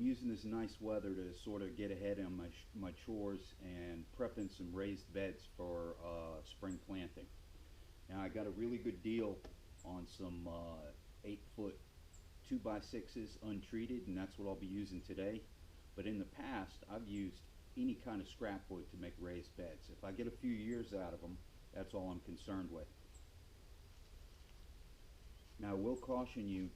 using this nice weather to sort of get ahead on my chores and prepping some raised beds for spring planting. Now I got a really good deal on some 8 foot 2x6s untreated, and that's what I'll be using today. But in the past, I've used any kind of scrap wood to make raised beds. If I get a few years out of them, that's all I'm concerned with. Now I will caution you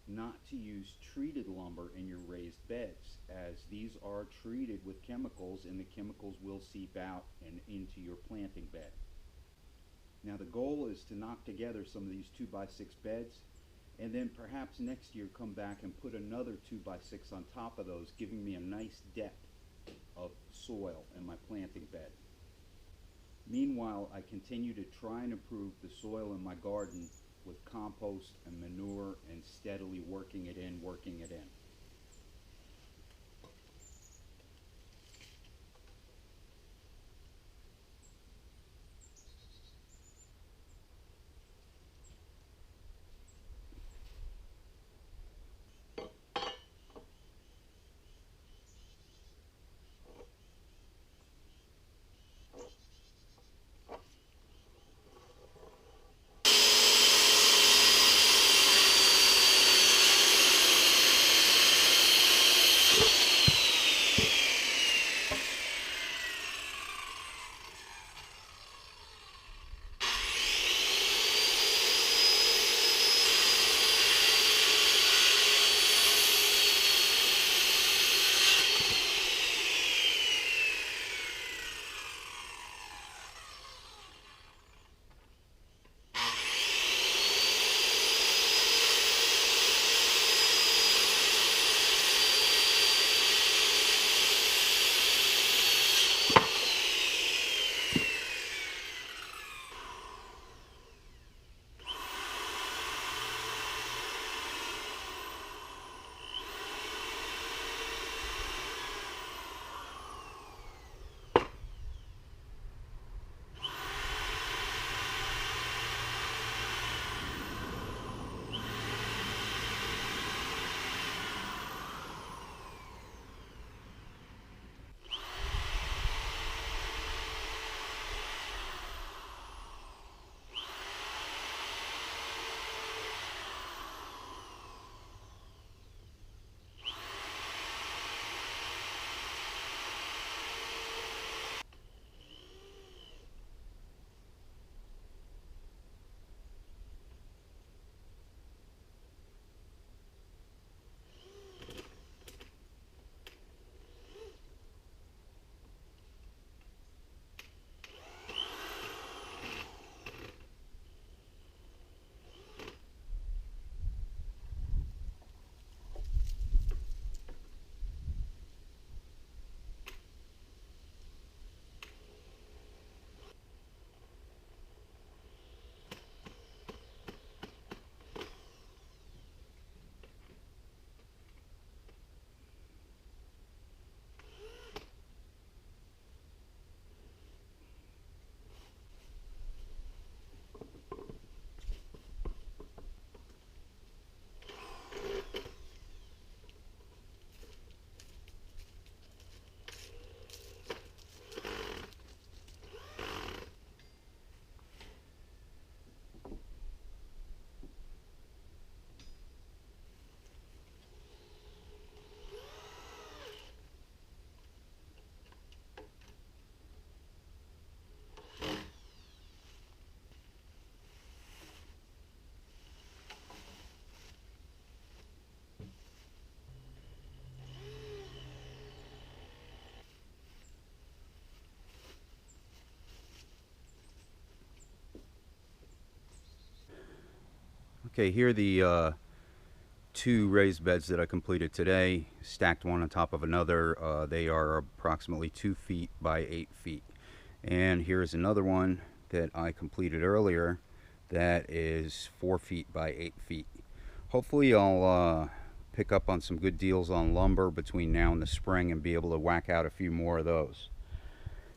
not to use treated lumber in your raised beds, as these are treated with chemicals and the chemicals will seep out and into your planting bed. Now the goal is to knock together some of these 2x6 beds, and then perhaps next year come back and put another 2x6 on top of those, giving me a nice depth of soil in my planting bed. Meanwhile, I continue to try and improve the soil in my garden with compost and manure and steadily working it in, working it in. Okay, here are the two raised beds that I completed today, stacked one on top of another. They are approximately 2 feet by 8 feet. And here's another one that I completed earlier that is 4 feet by 8 feet. Hopefully I'll pick up on some good deals on lumber between now and the spring and be able to whack out a few more of those.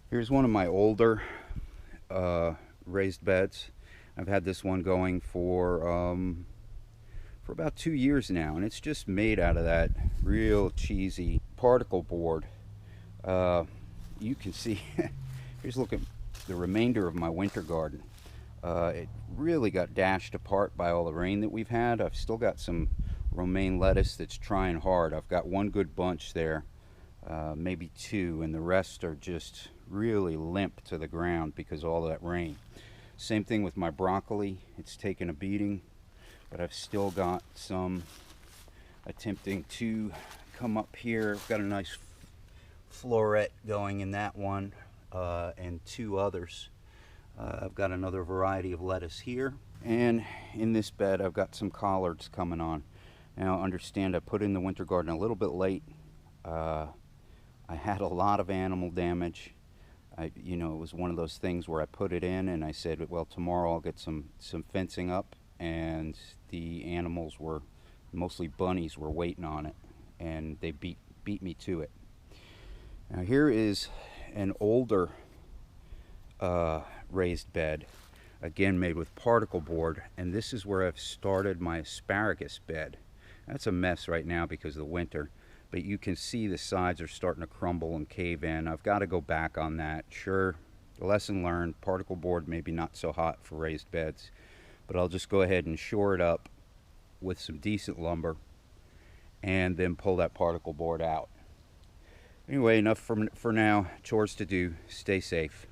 Here's one of my older raised beds. I've had this one going for for about 2 years now, and it's just made out of that real cheesy particle board. You can see, here's look at the remainder of my winter garden. It really got dashed apart by all the rain that we've had. I've still got some romaine lettuce that's trying hard. I've got one good bunch there, maybe two, and the rest are just really limp to the ground because of all that rain. Same thing with my broccoli. It's taken a beating, but I've still got some attempting to come up here. I've got a nice floret going in that one, and two others. I've got another variety of lettuce here, and in this bed I've got some collards coming on. Now understand, I put in the winter garden a little bit late. I had a lot of animal damage. You know, it was one of those things where I put it in and I said, well, tomorrow I'll get some fencing up, and the animals were, mostly bunnies, were waiting on it, and they beat me to it. Now here is an older raised bed, again made with particle board, and this is where I've started my asparagus bed. That's a mess right now because of the winter, but you can see the sides are starting to crumble and cave in. I've got to go back on that. Sure, lesson learned, particle board maybe not so hot for raised beds, but I'll just go ahead and shore it up with some decent lumber and then pull that particle board out. Anyway, enough for now. Chores to do. Stay safe.